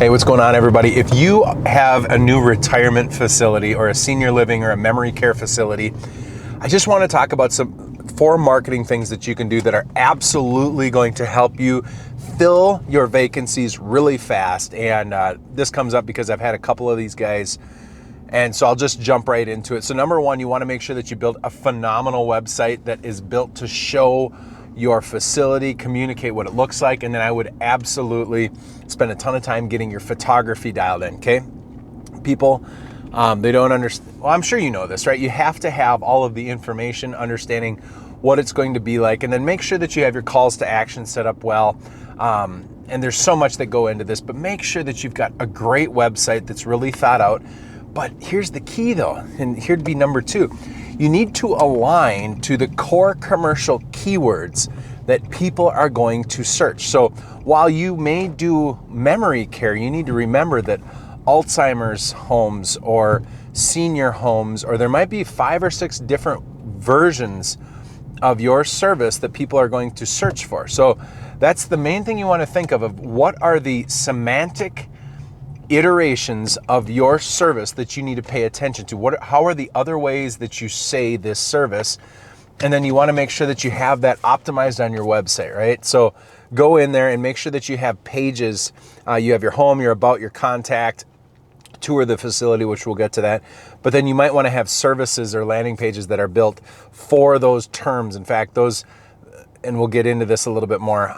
Hey, what's going on, everybody? If you have a new retirement facility or a senior living or a memory care facility, I just want to talk about some 4 marketing things that you can do that are absolutely going to help you fill your vacancies really fast. And this comes up because I've had a couple of these guys, and so I'll just jump right into it. So number 1, you want to make sure that you build a phenomenal website that is built to show your facility, communicate what it looks like, and then I would absolutely spend a ton of time getting your photography dialed in, okay? People, they don't understand, well, I'm sure you know this, right? You have to have all of the information, understanding what it's going to be like, and then make sure that you have your calls to action set up well. And there's so much that go into this, but make sure that you've got a great website that's really thought out. But here's the key though, and here'd be number 2. You need to align to the core commercial keywords that people are going to search. So while you may do memory care, you need to remember that Alzheimer's homes or senior homes, or there might be 5 or 6 different versions of your service that people are going to search for. So that's the main thing you want to think of what are the semantic iterations of your service that you need to pay attention to. How are the other ways that you say this service? And then you want to make sure that you have that optimized on your website, right? So go in there and make sure that you have pages. You have your home, your about, your contact, tour the facility, which we'll get to that. But then you might want to have services or landing pages that are built for those terms. In fact, those, and we'll get into this a little bit more,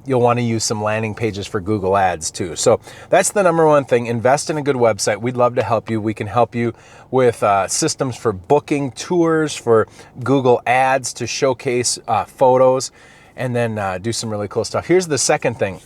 you'll want to use some landing pages for Google Ads too. So that's the number 1 thing. Invest in a good website. We'd love to help you. We can help you with systems for booking tours, for Google Ads to showcase photos, and then do some really cool stuff. Here's the second thing.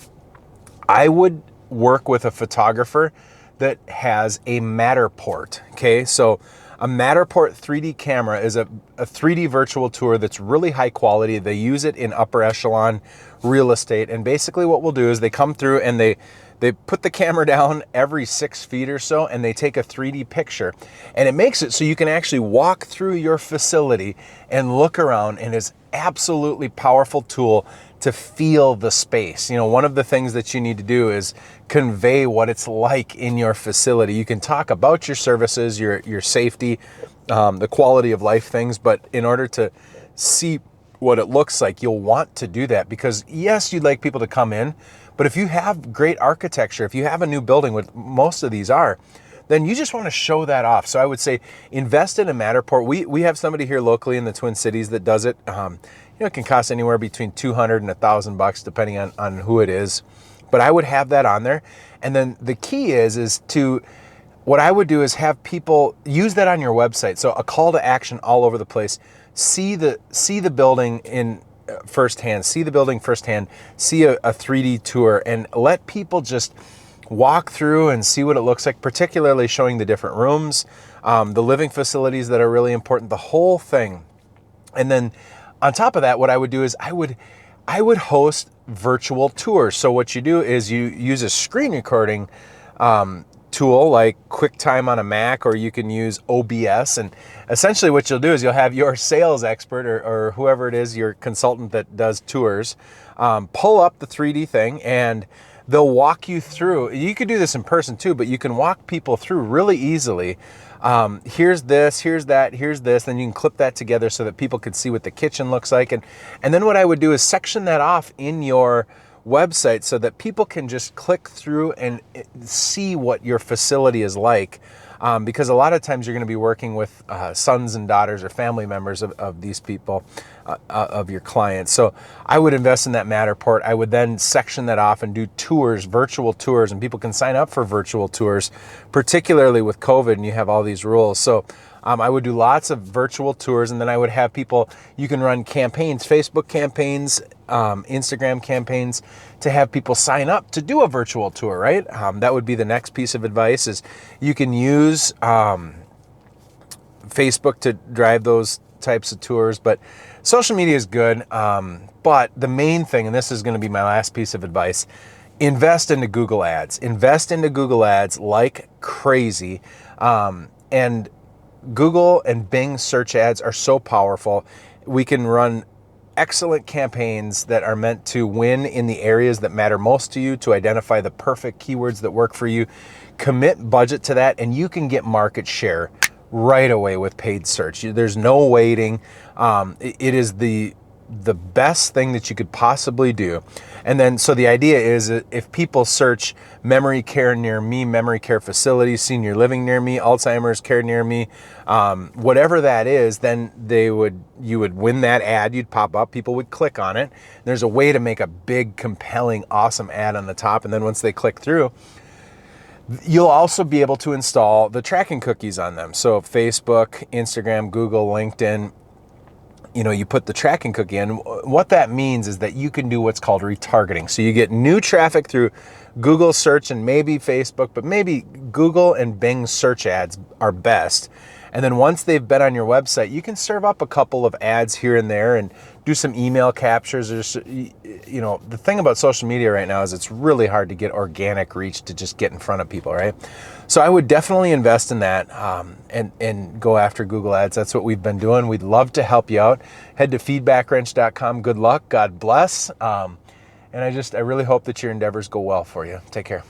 I would work with a photographer that has a Matterport, okay? So a Matterport 3D camera is a 3D virtual tour that's really high quality. They use it in upper echelon real estate. And basically what we'll do is they come through and they put the camera down every 6 feet or so, and they take a 3D picture. And it makes it so you can actually walk through your facility and look around, and it's absolutely powerful tool to feel the space. You know, one of the things that you need to do is convey what it's like in your facility. You can talk about your services, your safety, the quality of life things, but in order to see what it looks like, you'll want to do that because yes, you'd like people to come in, but if you have great architecture, if you have a new building, what most of these are, then you just want to show that off. So I would say invest in a Matterport. We have somebody here locally in the Twin Cities that does it. It can cost anywhere between $200 and $1,000 depending on who it is. But I would have that on there. And then the key is what I would do is have people use that on your website. So a call to action all over the place. See the building in firsthand, see a 3D tour, and let people just walk through and see what it looks like, particularly showing the different rooms, the living facilities that are really important, the whole thing. And then on top of that, what I would do is I would host virtual tours. So what you do is you use a screen recording tool like QuickTime on a Mac, or you can use OBS. And essentially what you'll do is you'll have your sales expert or whoever it is, your consultant that does tours, pull up the 3D thing, and they'll walk you through. You could do this in person too, but you can walk people through really easily. Here's this, here's that, here's this, then you can clip that together so that people can see what the kitchen looks like. And then what I would do is section that off in your website so that people can just click through and see what your facility is like. Because a lot of times you're going to be working with sons and daughters or family members of these people, of your clients. So I would invest in that Matterport. I would then section that off and do tours, virtual tours, and people can sign up for virtual tours, particularly with COVID and you have all these rules. So I would do lots of virtual tours, and then I would have people, you can run campaigns, Facebook campaigns, Instagram campaigns, to have people sign up to do a virtual tour, right? That would be the next piece of advice is you can use Facebook to drive those types of tours, but social media is good. But the main thing, and this is going to be my last piece of advice, invest into Google Ads. Invest into Google Ads like crazy. And Google and Bing search ads are so powerful. We can run excellent campaigns that are meant to win in the areas that matter most to you, to identify the perfect keywords that work for you. Commit budget to that, and you can get market share right away with paid search. There's no waiting. It is the best thing that you could possibly do. And then, so the idea is if people search memory care near me, memory care facility, senior living near me, Alzheimer's care near me, whatever that is, then you would win that ad, you'd pop up, people would click on it. There's a way to make a big, compelling, awesome ad on the top. And then once they click through, you'll also be able to install the tracking cookies on them. So Facebook, Instagram, Google, LinkedIn, you put the tracking cookie in. What that means is that you can do what's called retargeting. So you get new traffic through Google search and maybe Facebook, but maybe Google and Bing search ads are best. And then once they've been on your website, you can serve up a couple of ads here and there and do some email captures. Or, the thing about social media right now is it's really hard to get organic reach to just get in front of people, right? So I would definitely invest in that and go after Google ads. That's what we've been doing. We'd love to help you out. Head to feedbackwrench.com. Good luck. God bless. And I really hope that your endeavors go well for you. Take care.